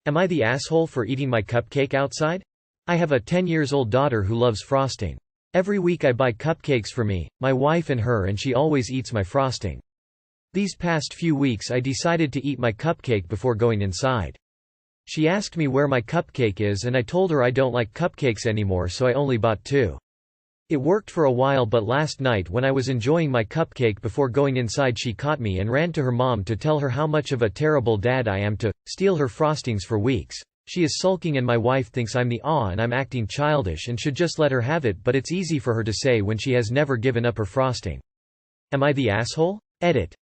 Am I the asshole for eating my cupcake outside? I have a 10-year-old daughter who loves frosting. Every week I buy cupcakes for me, my wife and her, and she always eats my frosting. These past few weeks I decided to eat my cupcake before going inside. She asked me where my cupcake is and I told her I don't like cupcakes anymore, so I only bought 2. It worked for a while, but last night when I was enjoying my cupcake before going inside, she caught me and ran to her mom to tell her how much of a terrible dad I am to steal her frostings for weeks. She is sulking and my wife thinks I'm the and I'm acting childish and should just let her have it, but it's easy for her to say when she has never given up her frosting. Am I the asshole? Edit.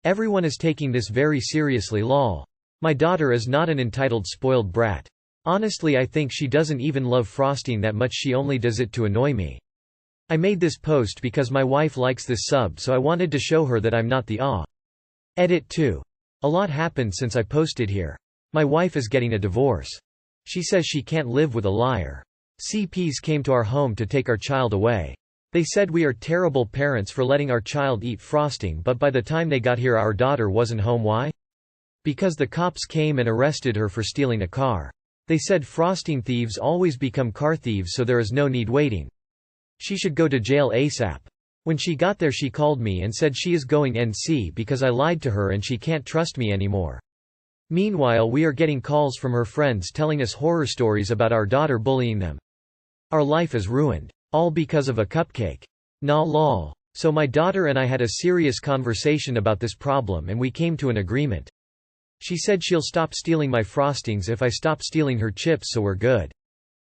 Everyone is taking this very seriously, lol. My daughter is not an entitled spoiled brat. Honestly, I think she doesn't even love frosting that much, she only does it to annoy me. I made this post because my wife likes this sub, so I wanted to show her that I'm not the Edit 2. A lot happened since I posted here. My wife is getting a divorce. She says she can't live with a liar. CPs came to our home to take our child away. They said we are terrible parents for letting our child eat frosting, but by the time they got here our daughter wasn't home. Why? Because the cops came and arrested her for stealing a car. They said frosting thieves always become car thieves, so there is no need waiting. She should go to jail ASAP. When she got there she called me and said she is going NC because I lied to her and she can't trust me anymore. Meanwhile we are getting calls from her friends telling us horror stories about our daughter bullying them. Our life is ruined. All because of a cupcake. Nah lol. So my daughter and I had a serious conversation about this problem and we came to an agreement. She said she'll stop stealing my frostings if I stop stealing her chips, so we're good.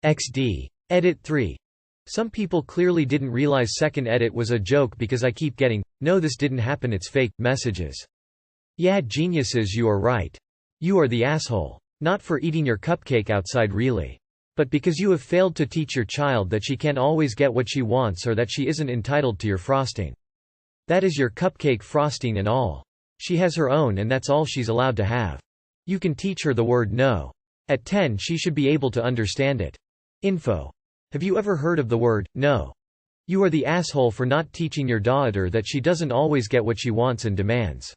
XD. Edit 3. Some people clearly didn't realize second edit was a joke because I keep getting, "No, this didn't happen, it's fake" messages. Yeah, geniuses, you are right. You are the asshole. Not for eating your cupcake outside really. But because you have failed to teach your child that she can't always get what she wants or that she isn't entitled to your frosting. That is your cupcake frosting and all. She has her own and that's all she's allowed to have. You can teach her the word no. At 10 she should be able to understand it. Info. Have you ever heard of the word no? You are the asshole for not teaching your daughter that she doesn't always get what she wants and demands.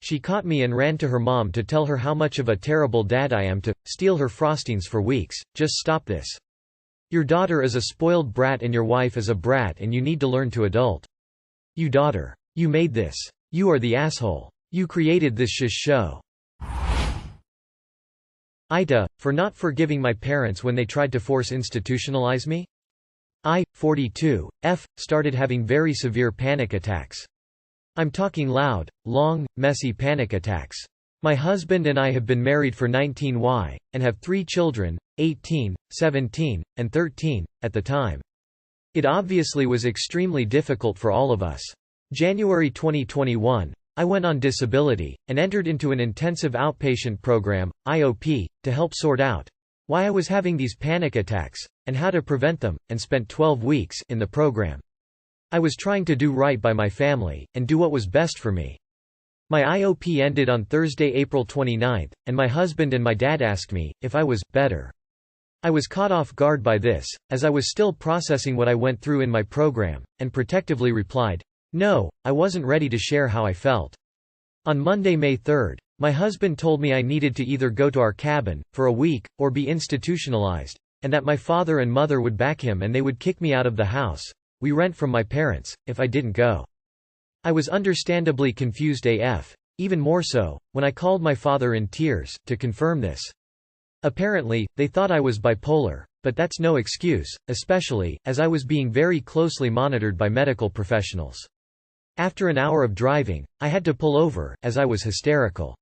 She caught me and ran to her mom to tell her how much of a terrible dad I am to steal her frostings for weeks. Just stop this. Your daughter is a spoiled brat and your wife is a brat and you need to learn to adult. You daughter. You made this. You are the asshole. You created this shish show. AITA, for not forgiving my parents when they tried to force institutionalize me? I, 42, started having very severe panic attacks. I'm talking loud, long, messy panic attacks. My husband and I have been married for 19 and have 3 children, 18, 17, and 13, at the time. It obviously was extremely difficult for all of us. January 2021, I went on disability, and entered into an intensive outpatient program, IOP, to help sort out why I was having these panic attacks, and how to prevent them, and spent 12 weeks in the program. I was trying to do right by my family, and do what was best for me. My IOP ended on Thursday, April 29, and my husband and my dad asked me if I was better. I was caught off guard by this, as I was still processing what I went through in my program, and protectively replied, "No, I wasn't ready to share how I felt." On Monday, May 3, my husband told me I needed to either go to our cabin, for a week, or be institutionalized, and that my father and mother would back him and they would kick me out of the house we rent from my parents, if I didn't go. I was understandably confused AF, even more so, when I called my father in tears, to confirm this. Apparently, they thought I was bipolar, but that's no excuse, especially, as I was being very closely monitored by medical professionals. After an hour of driving, I had to pull over, as I was hysterical.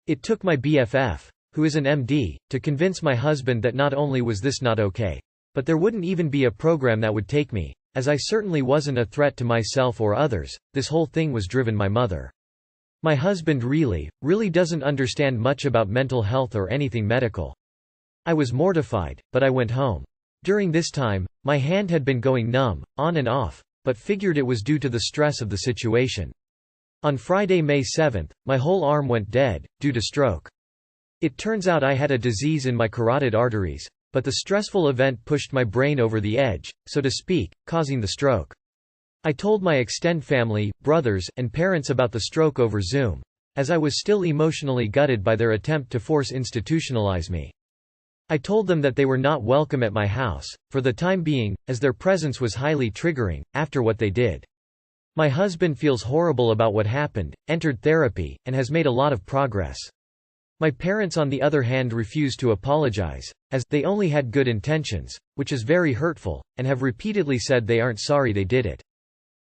It took my BFF, who is an MD, to convince my husband that not only was this not okay, but there wouldn't even be a program that would take me, as I certainly wasn't a threat to myself or others. This whole thing was driven my mother. My husband really doesn't understand much about mental health or anything medical. I was mortified, but I went home. During this time, my hand had been going numb, on and off, but figured it was due to the stress of the situation. On Friday, May 7, my whole arm went dead, due to stroke. It turns out I had a disease in my carotid arteries, but the stressful event pushed my brain over the edge, so to speak, causing the stroke. I told my extended family, brothers, and parents about the stroke over Zoom, as I was still emotionally gutted by their attempt to force institutionalize me. I told them that they were not welcome at my house, for the time being, as their presence was highly triggering, after what they did. My husband feels horrible about what happened, entered therapy, and has made a lot of progress. My parents on the other hand refuse to apologize, as they only had good intentions, which is very hurtful, and have repeatedly said they aren't sorry they did it.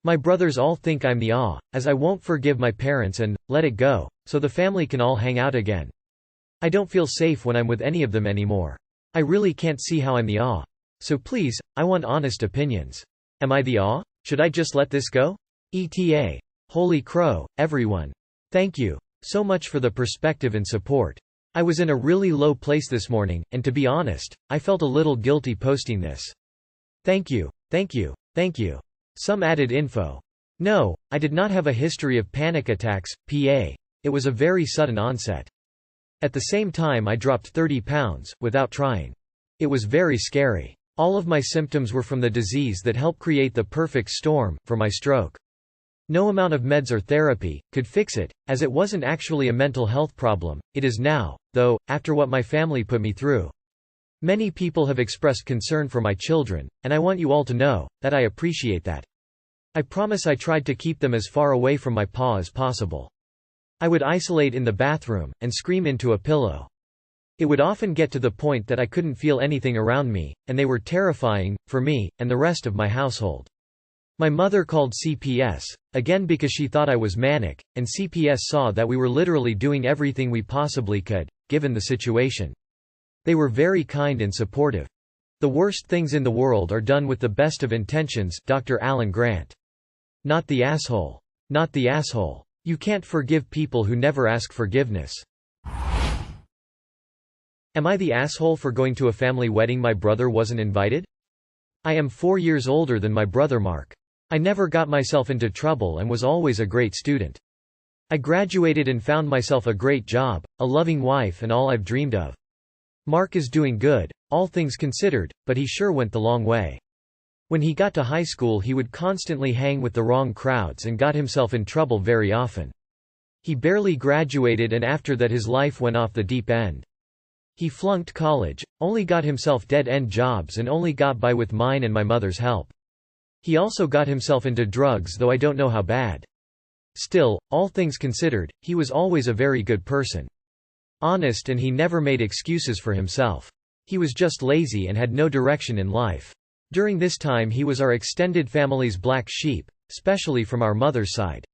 My brothers all think I'm the as I won't forgive my parents and let it go, so the family can all hang out again. I don't feel safe when I'm with any of them anymore. I really can't see how I'm the So please, I want honest opinions. Am I the Should I just let this go? ETA. Holy crow, everyone. Thank you so much for the perspective and support. I was in a really low place this morning, and to be honest, I felt a little guilty posting this. Thank you, thank you, thank you. Some added info. No, I did not have a history of panic attacks, PA. It was a very sudden onset. At the same time I dropped 30 pounds, without trying. It was very scary. All of my symptoms were from the disease that helped create the perfect storm, for my stroke. No amount of meds or therapy could fix it, as it wasn't actually a mental health problem. It is now, though, after what my family put me through. Many people have expressed concern for my children, and I want you all to know that I appreciate that. I promise I tried to keep them as far away from my paw as possible. I would isolate in the bathroom, and scream into a pillow. It would often get to the point that I couldn't feel anything around me, and they were terrifying, for me, and the rest of my household. My mother called CPS, again because she thought I was manic, and CPS saw that we were literally doing everything we possibly could, given the situation. They were very kind and supportive. The worst things in the world are done with the best of intentions, Dr. Alan Grant. Not the asshole. Not the asshole. You can't forgive people who never ask forgiveness. Am I the asshole for going to a family wedding my brother wasn't invited? I am 4 years older than my brother Mark. I never got myself into trouble and was always a great student. I graduated and found myself a great job, a loving wife and all I've dreamed of. Mark is doing good, all things considered, but he sure went the long way. When he got to high school he would constantly hang with the wrong crowds and got himself in trouble very often. He barely graduated and after that his life went off the deep end. He flunked college, only got himself dead-end jobs and only got by with mine and my mother's help. He also got himself into drugs, though I don't know how bad. Still, all things considered, he was always a very good person. Honest, and he never made excuses for himself. He was just lazy and had no direction in life. During this time he was our extended family's black sheep, especially from our mother's side.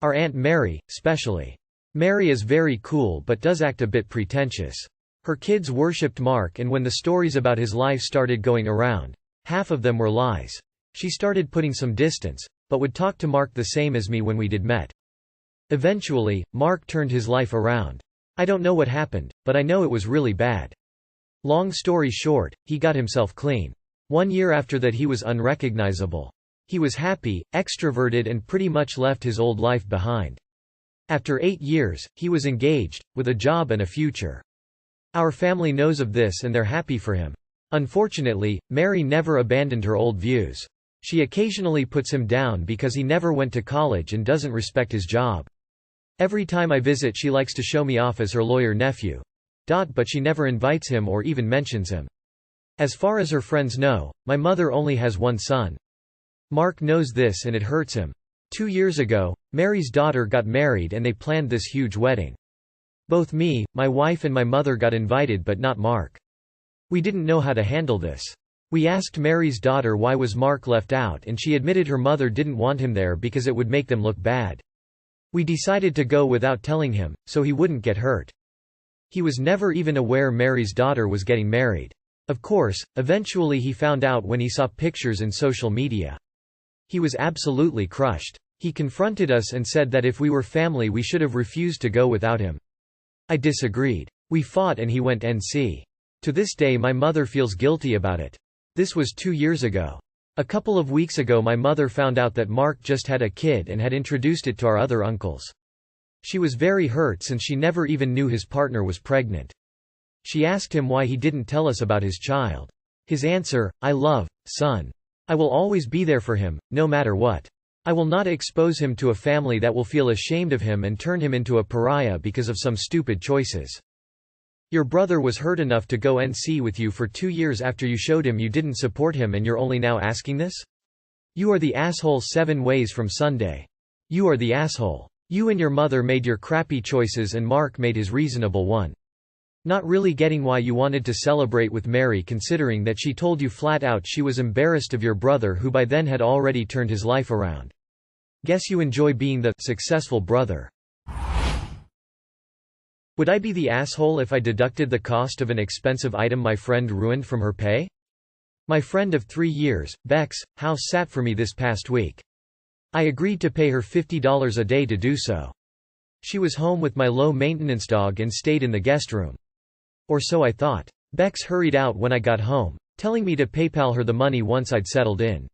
Our Aunt Mary, especially. Mary is very cool but does act a bit pretentious. Her kids worshipped Mark, and when the stories about his life started going around, half of them were lies. She started putting some distance, but would talk to Mark the same as me when we did met. Eventually, Mark turned his life around. I don't know what happened, but I know it was really bad. Long story short, he got himself clean. 1 year after that he was unrecognizable. He was happy, extroverted and pretty much left his old life behind. After 8 years, he was engaged, with a job and a future. Our family knows of this and they're happy for him. Unfortunately, Mary never abandoned her old views. She occasionally puts him down because he never went to college and doesn't respect his job. Every time I visit she likes to show me off as her lawyer nephew. But she never invites him or even mentions him. As far as her friends know, my mother only has one son. Mark knows this and it hurts him. 2 years ago, Mary's daughter got married and they planned this huge wedding. Both me, my wife and my mother got invited but not Mark. We didn't know how to handle this. We asked Mary's daughter why was Mark left out and she admitted her mother didn't want him there because it would make them look bad. We decided to go without telling him, so he wouldn't get hurt. He was never even aware Mary's daughter was getting married. Of course, eventually he found out when he saw pictures in social media. He was absolutely crushed. He confronted us and said that if we were family we should have refused to go without him. I disagreed. We fought and he went NC. To this day my mother feels guilty about it. This was 2 years ago. A couple of weeks ago my mother found out that Mark just had a kid and had introduced it to our other uncles. She was very hurt since she never even knew his partner was pregnant. She asked him why he didn't tell us about his child. His answer, I love, son. I will always be there for him, no matter what. I will not expose him to a family that will feel ashamed of him and turn him into a pariah because of some stupid choices. Your brother was hurt enough to go NC with you for 2 years after you showed him you didn't support him and you're only now asking this? You are the asshole 7 ways from Sunday. You are the asshole. You and your mother made your crappy choices and Mark made his reasonable one. Not really getting why you wanted to celebrate with Mary considering that she told you flat out she was embarrassed of your brother who by then had already turned his life around. Guess you enjoy being the successful brother. Would I be the asshole if I deducted the cost of an expensive item my friend ruined from her pay? My friend of 3 years, Bex, house sat for me this past week. I agreed to pay her $50 a day to do so. She was home with my low-maintenance dog and stayed in the guest room. Or so I thought. Bex hurried out when I got home, telling me to PayPal her the money once I'd settled in.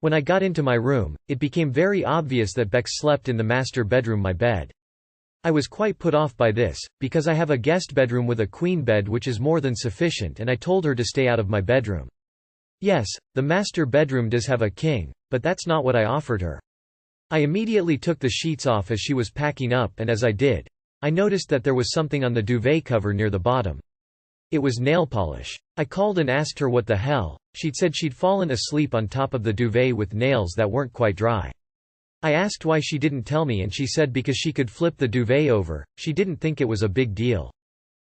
When I got into my room, it became very obvious that Bex slept in the master bedroom, my bed. I was quite put off by this, because I have a guest bedroom with a queen bed which is more than sufficient and I told her to stay out of my bedroom. Yes, the master bedroom does have a king, but that's not what I offered her. I immediately took the sheets off as she was packing up and as I did, I noticed that there was something on the duvet cover near the bottom. It was nail polish. I called and asked her what the hell. She'd said she'd fallen asleep on top of the duvet with nails that weren't quite dry. I asked why she didn't tell me and she said because she could flip the duvet over, she didn't think it was a big deal.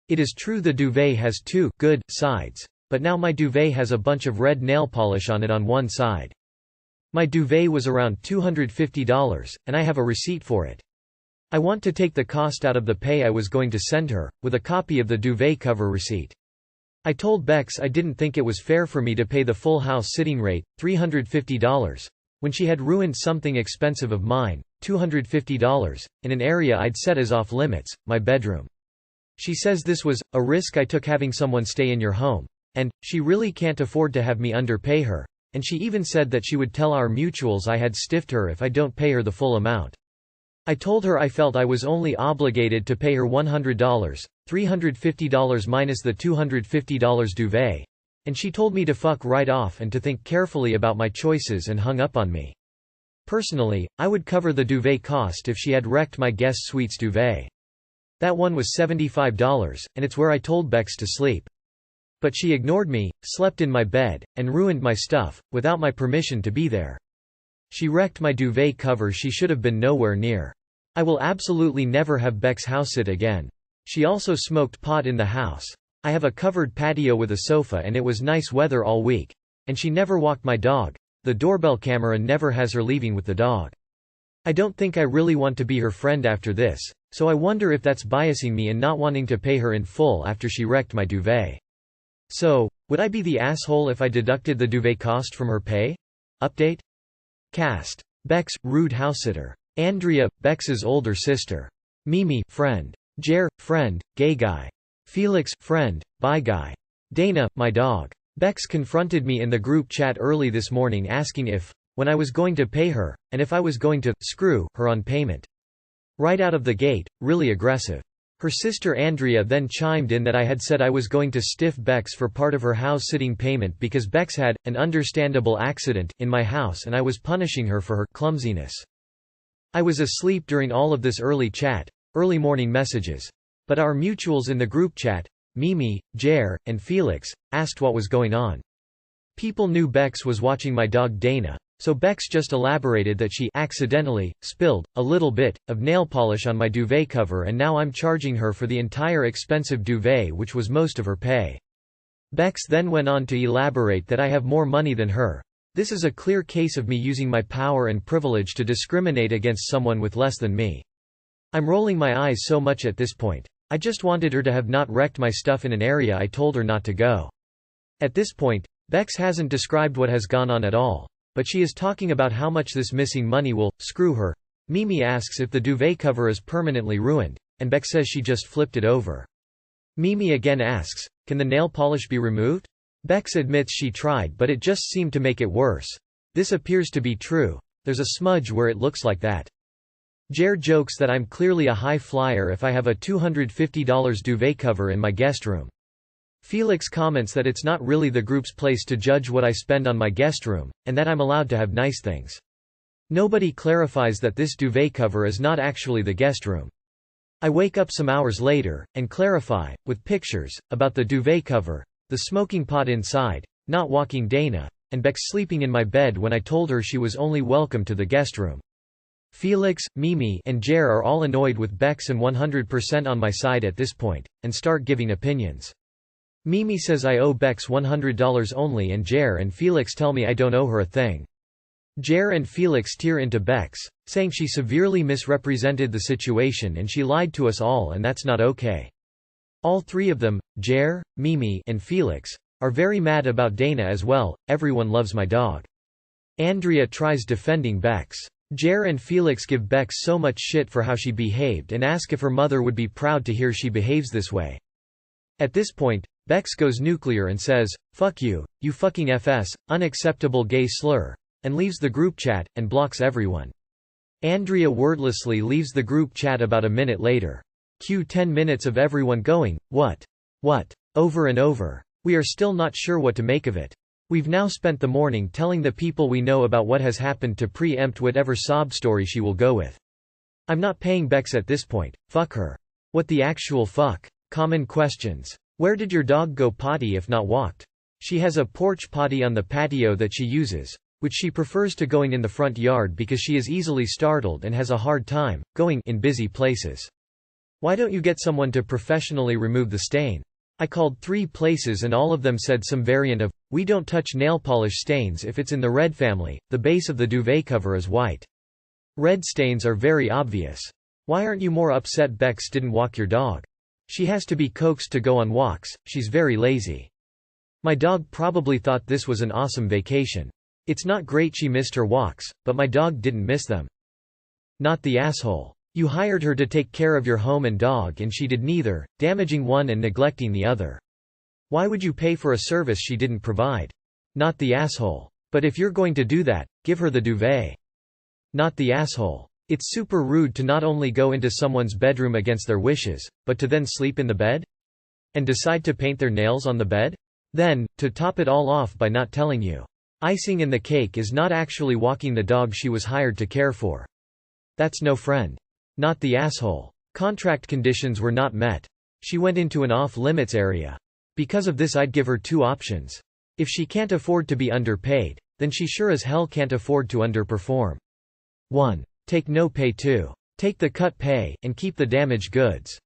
It is true the duvet has 2 good sides, but now my duvet has a bunch of red nail polish on it on one side. My duvet was around $250, and I have a receipt for it. I want to take the cost out of the pay I was going to send her, with a copy of the duvet cover receipt. I told Bex I didn't think it was fair for me to pay the full house sitting rate, $350, when she had ruined something expensive of mine, $250, in an area I'd set as off-limits, my bedroom. She says this was a risk I took having someone stay in your home, and she really can't afford to have me underpay her, and she even said that she would tell our mutuals I had stiffed her if I don't pay her the full amount. I told her I felt I was only obligated to pay her $100, $350 minus the $250 duvet, and she told me to fuck right off and to think carefully about my choices and hung up on me. Personally, I would cover the duvet cost if she had wrecked my guest suite's duvet. That one was $75, and it's where I told Bex to sleep. But she ignored me, slept in my bed, and ruined my stuff, without my permission to be there. She wrecked my duvet cover she should have been nowhere near. I will absolutely never have Bex house-sit again. She also smoked pot in the house. I have a covered patio with a sofa and it was nice weather all week. And she never walked my dog. The doorbell camera never has her leaving with the dog. I don't think I really want to be her friend after this, so I wonder if that's biasing me and not wanting to pay her in full after she wrecked my duvet. So, would I be the asshole if I deducted the duvet cost from her pay? Update? Cast. Bex, rude housesitter. Andrea, Bex's older sister. Mimi, friend. Jer, friend, gay guy. Felix, friend, bi guy. Dana, my dog. Bex confronted me in the group chat early this morning asking when I was going to pay her, and if I was going to screw her on payment. Right out of the gate, really aggressive. Her sister Andrea then chimed in that I had said I was going to stiff Bex for part of her house-sitting payment because Bex had an understandable accident in my house and I was punishing her for her clumsiness. I was asleep during all of this early morning messages. But our mutuals in the group chat, Mimi, Jer, and Felix, asked what was going on. People knew Bex was watching my dog Dana, so Bex just elaborated that she accidentally spilled a little bit of nail polish on my duvet cover and now I'm charging her for the entire expensive duvet which was most of her pay. Bex then went on to elaborate that I have more money than her. This is a clear case of me using my power and privilege to discriminate against someone with less than me. I'm rolling my eyes so much at this point. I just wanted her to have not wrecked my stuff in an area I told her not to go. At this point, Bex hasn't described what has gone on at all, but she is talking about how much this missing money will screw her. Mimi asks if the duvet cover is permanently ruined, and Bex says she just flipped it over. Mimi again asks, can the nail polish be removed? Bex admits she tried but it just seemed to make it worse. This appears to be true. There's a smudge where it looks like that. Jer jokes that I'm clearly a high flyer if I have a $250 duvet cover in my guest room. Felix comments that it's not really the group's place to judge what I spend on my guest room, and that I'm allowed to have nice things. Nobody clarifies that this duvet cover is not actually the guest room. I wake up some hours later, and clarify, with pictures, about the duvet cover, the smoking pot inside, not walking Dana, and Bex sleeping in my bed when I told her she was only welcome to the guest room. Felix, Mimi, and Jer are all annoyed with Bex and 100% on my side at this point, and start giving opinions. Mimi says I owe Bex $100 only, and Jer and Felix tell me I don't owe her a thing. Jer and Felix tear into Bex, saying she severely misrepresented the situation and she lied to us all, and that's not okay. All three of them, Jer, Mimi, and Felix, are very mad about Dana as well. Everyone loves my dog. Andrea tries defending Bex. Jer and Felix give Bex so much shit for how she behaved and ask if her mother would be proud to hear she behaves this way. At this point, Bex goes nuclear and says, "Fuck you, you fucking FS, unacceptable gay slur," and leaves the group chat, and blocks everyone. Andrea wordlessly leaves the group chat about a minute later. Cue 10 minutes of everyone going, "What? What?" over and over. We are still not sure what to make of it. We've now spent the morning telling the people we know about what has happened to preempt whatever sob story she will go with. I'm not paying Bex at this point, fuck her. What the actual fuck? Common questions. Where did your dog go potty if not walked? She has a porch potty on the patio that she uses, which she prefers to going in the front yard because she is easily startled and has a hard time going in busy places. Why don't you get someone to professionally remove the stain? I called 3 places and all of them said some variant of, "We don't touch nail polish stains if it's in the red family, the base of the duvet cover is white." Red stains are very obvious. Why aren't you more upset Bex didn't walk your dog? She has to be coaxed to go on walks, she's very lazy. My dog probably thought this was an awesome vacation. It's not great she missed her walks, but my dog didn't miss them. Not the asshole. You hired her to take care of your home and dog and she did neither, damaging one and neglecting the other. Why would you pay for a service she didn't provide? Not the asshole. But if you're going to do that, give her the duvet. Not the asshole. It's super rude to not only go into someone's bedroom against their wishes, but to then sleep in the bed? And decide to paint their nails on the bed? Then, to top it all off by not telling you. Icing in the cake is not actually walking the dog she was hired to care for. That's no friend. Not the asshole. Contract conditions were not met. She went into an off-limits area. Because of this I'd give her 2 options. If she can't afford to be underpaid, then she sure as hell can't afford to underperform. 1. Take no pay. 2. Take the cut pay, and keep the damaged goods.